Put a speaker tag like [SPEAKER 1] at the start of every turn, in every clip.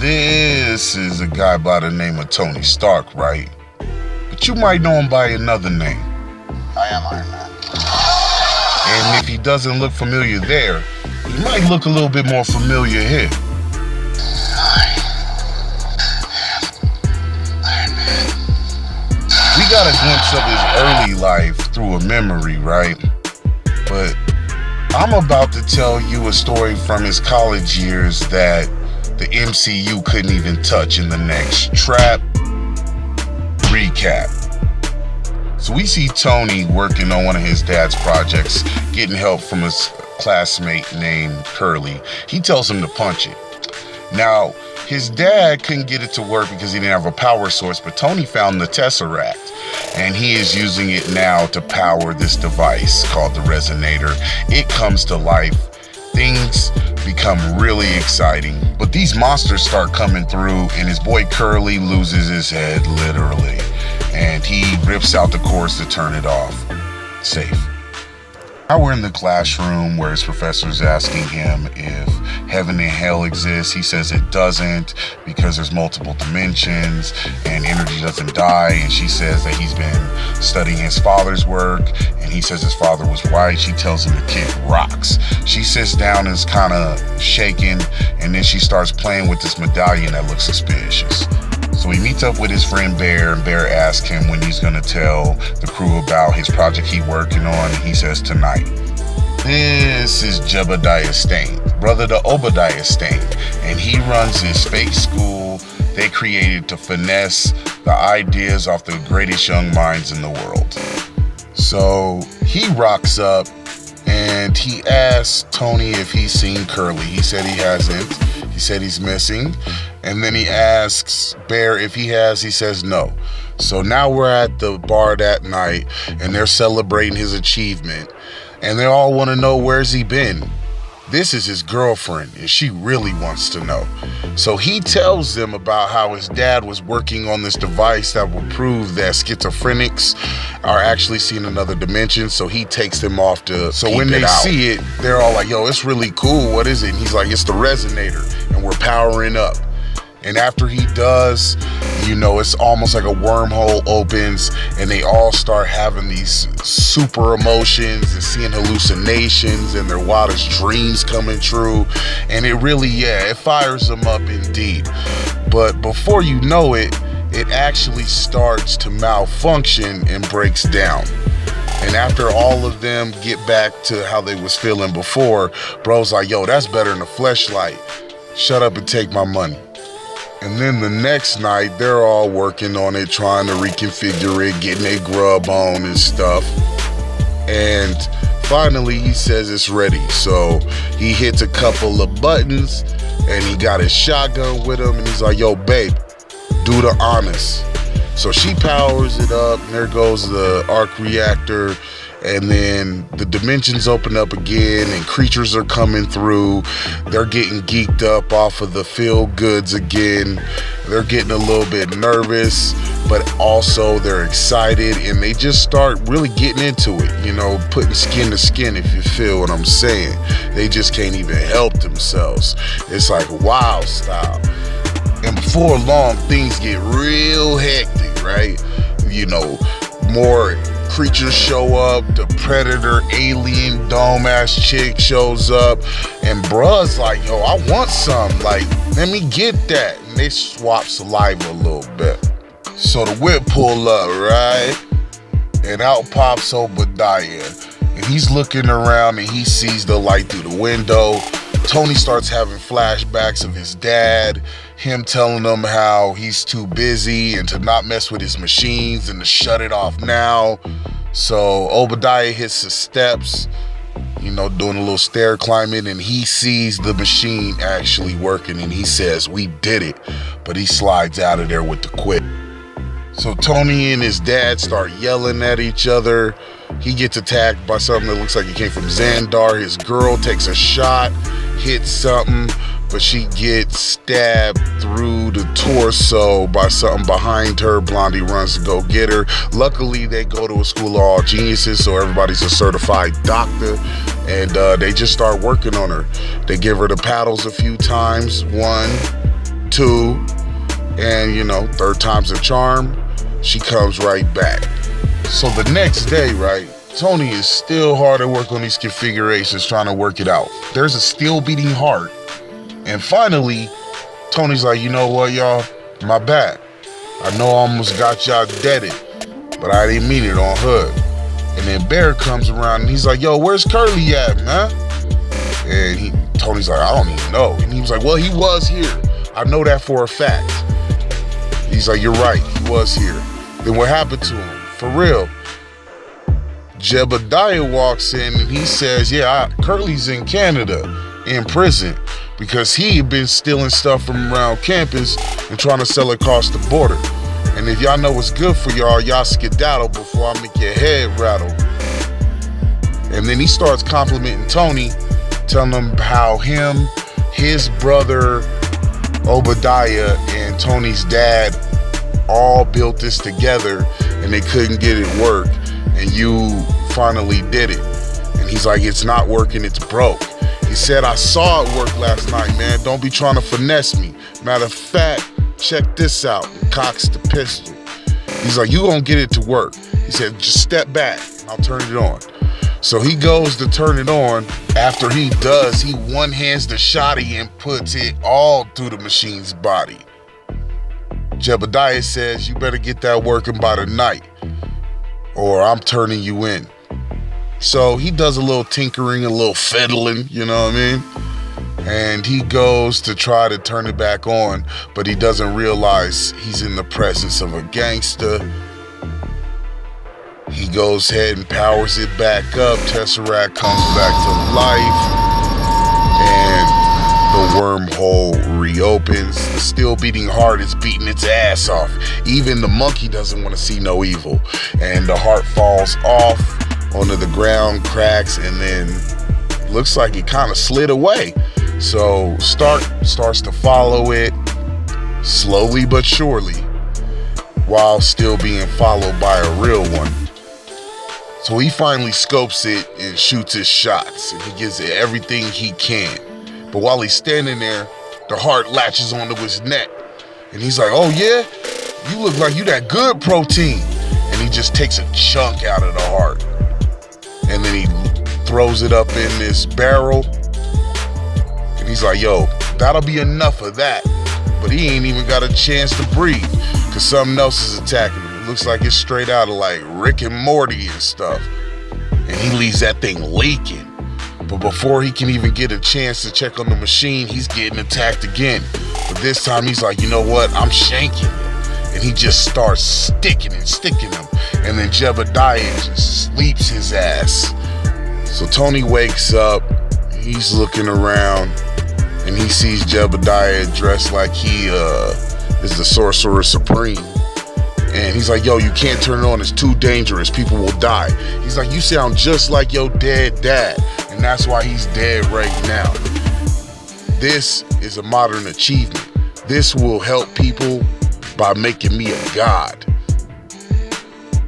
[SPEAKER 1] This is a guy by the name of Tony Stark, right? But you might know him by another name.
[SPEAKER 2] I am Iron Man.
[SPEAKER 1] And if he doesn't look familiar there, he might look a little bit more familiar here.
[SPEAKER 2] Iron Man.
[SPEAKER 1] We got a glimpse of his early life through a memory, right? But I'm about to tell you a story from his college years that the MCU couldn't even touch in the next Trap Recap. So we see Tony working on one of his dad's projects, getting help from his classmate named Curly. He tells him to punch it. Now, his dad couldn't get it to work because he didn't have a power source, but Tony found the Tesseract, and he is using it now to power this device called the Resonator. It comes to life. Things become really exciting, but these monsters start coming through, and his boy Curly loses his head, literally, and he rips out the cords to turn it off. Safe. Now we're in the classroom where his professor's asking him if heaven and hell exists. He says it doesn't because there's multiple dimensions and energy doesn't die. And she says that he's been studying his father's work, and he says his father was right. She tells him the kid rocks. She sits down and is kind of shaken, and then she starts playing with this medallion that looks suspicious. So he meets up with his friend Bear, and Bear asks him when he's gonna tell the crew about his project he's working on, and he says tonight. This is Jebediah Stane, brother to Obadiah Stane, and he runs this fake school they created to finesse the ideas off the greatest young minds in the world. So he rocks up and he asks Tony if he's seen Curly. He said he hasn't. He said he's missing. And then he asks Bear if he has. He says no. So now we're at the bar that night, and they're celebrating his achievement. And they all want to know where's he been. This is his girlfriend, and she really wants to know. So he tells them about how his dad was working on this device that will prove that schizophrenics are actually seeing another dimension. So he takes them off to So when they see it, they're all like, yo, it's really cool. What is it? And he's like, it's the Resonator, and we're powering up. And after he does, you know, it's almost like a wormhole opens, and they all start having these super emotions and seeing hallucinations and their wildest dreams coming true. And it really, it fires them up indeed. But before you know it, it actually starts to malfunction and breaks down. And after all of them get back to how they was feeling before, bro's like, yo, that's better than a fleshlight. Shut up and take my money. And then the next night, they're all working on it, trying to reconfigure it, getting their grub on and stuff. And finally, he says it's ready. So he hits a couple of buttons, and he got his shotgun with him, and he's like, yo, babe, do the honors. So she powers it up, and there goes the arc reactor. And then the dimensions open up again, and creatures are coming through. They're getting geeked up off of the feel goods again. They're getting a little bit nervous, but also they're excited, and they just start really getting into it, you know, putting skin to skin, if you feel what I'm saying. They just can't even help themselves. It's like WoW style. And before long, things get real hectic, right? You know, more creatures show up, the predator, alien, dome-ass chick shows up, and bruh's like, yo, I want some, like, let me get that. And they swap saliva a little bit. So the whip pull up, right? And out pops Obadiah. And he's looking around, and he sees the light through the window. Tony starts having flashbacks of his dad, him telling him how he's too busy and to not mess with his machines and to shut it off now. So Obadiah hits the steps, you know, doing a little stair climbing, and he sees the machine actually working, and he says, we did it. But he slides out of there with the quit. So Tony and his dad start yelling at each other. He gets attacked by something that looks like it came from Xandar. His girl takes a shot, hits something, but she gets stabbed through the torso by something behind her. Blondie runs to go get her. Luckily, they go to a school of all geniuses, so everybody's a certified doctor, and they just start working on her. They give her the paddles a few times. 1, 2, and third time's a charm. She comes right back. So the next day, right, Tony is still hard at work on these configurations, trying to work it out. There's a still beating heart. And finally, Tony's like, you know what, y'all? My bad. I know I almost got y'all deaded, but I didn't mean it on Hood. And then Bear comes around and he's like, yo, where's Curly at, man? And Tony's like, I don't even know. And he was like, well, he was here. I know that for a fact. He's like, you're right, he was here. Then what happened to him? For real. Jebediah walks in and he says, Curly's in Canada, in prison, because he had been stealing stuff from around campus and trying to sell it across the border. And if y'all know what's good for y'all skedaddle before I make your head rattle. And then he starts complimenting Tony, telling him how him, his brother, Obadiah, and Tony's dad all built this together and they couldn't get it work. And you finally did it. And he's like, it's not working, it's broke. He said, I saw it work last night, man. Don't be trying to finesse me. Matter of fact, check this out. And cocks the pistol. He's like, you gonna get it to work. He said, just step back, I'll turn it on. So he goes to turn it on. After he does, he one-hands the shotty and puts it all through the machine's body. Jebediah says, you better get that working by the night, or I'm turning you in. So he does a little tinkering, a little fiddling, you know what I mean? And he goes to try to turn it back on, but he doesn't realize he's in the presence of a gangster. He goes ahead and powers it back up. Tesseract comes back to life, and the wormhole reopens. The still beating heart is beating its ass off. Even the monkey doesn't want to see no evil. And the heart falls off onto the ground, cracks, and then looks like it kind of slid away. So Stark starts to follow it slowly but surely, while still being followed by a real one. So he finally scopes it and shoots his shots, and he gives it everything he can. But while he's standing there, the heart latches onto his neck. And he's like, oh yeah? You look like you that good protein. And he just takes a chunk out of the heart. And then he throws it up in this barrel. And he's like, yo, that'll be enough of that. But he ain't even got a chance to breathe, because something else is attacking him. It looks like it's straight out of like Rick and Morty and stuff. And he leaves that thing leaking. But before he can even get a chance to check on the machine, he's getting attacked again. But this time he's like, you know what? I'm shanking him. And he just starts sticking him. And then Jebediah just sleeps his ass. So Tony wakes up. He's looking around. And he sees Jebediah dressed like he is the Sorcerer Supreme. And he's like, yo, you can't turn it on. It's too dangerous. People will die. He's like, you sound just like your dead dad. And that's why he's dead right now. This is a modern achievement. This will help people by making me a god.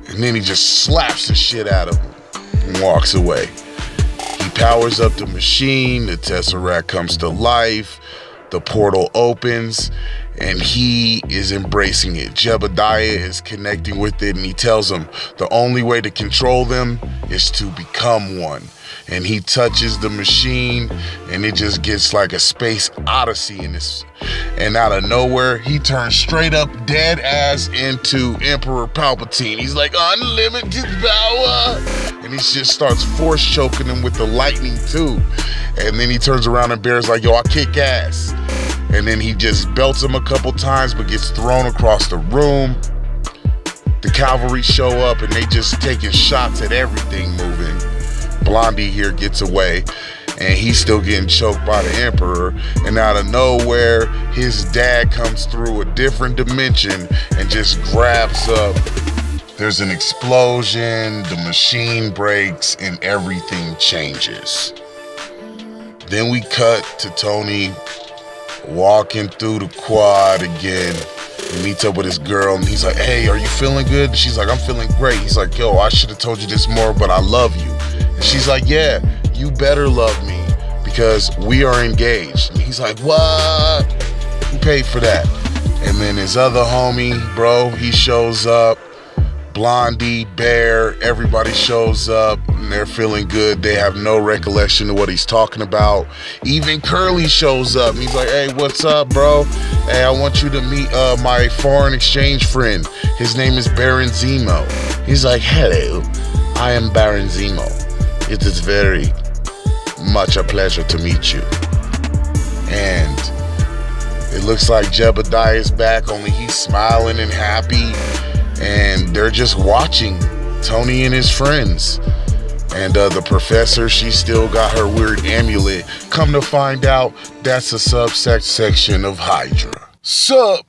[SPEAKER 1] And then he just slaps the shit out of him and walks away. He powers up the machine. The Tesseract comes to life. The portal opens. And he is embracing it. Jebediah is connecting with it, and he tells him the only way to control them is to become one. And he touches the machine, and it just gets like a space odyssey in this. And out of nowhere, he turns straight up dead ass into Emperor Palpatine. He's like, unlimited power. And he just starts force choking him with the lightning too. And then he turns around and Bear's like, yo, I kick ass. And then he just belts him a couple times, but gets thrown across the room. The cavalry show up, and they just taking shots at everything moving. Blondie here gets away, and he's still getting choked by the Emperor. And out of nowhere, his dad comes through a different dimension and just grabs up. There's an explosion, the machine breaks, and everything changes. Then we cut to Tony walking through the quad again. He meets up with his girl, and he's like, hey, are you feeling good? And she's like, I'm feeling great. He's like, yo, I should have told you this more, but I love you. And she's like, yeah, you better love me, because we are engaged. And he's like, what? Who paid for that? And then his other homie, bro, he shows up. Blondie, Bear, everybody shows up and they're feeling good. They have no recollection of what he's talking about. Even Curly shows up and he's like, hey, what's up, bro? Hey, I want you to meet my foreign exchange friend. His name is Baron Zemo. He's like, hello, I am Baron Zemo. It is very much a pleasure to meet you. And it looks like Jebediah is back, only he's smiling and happy. And they're just watching Tony and his friends. And the professor, she still got her weird amulet. Come to find out, that's a subsection of Hydra. Sup?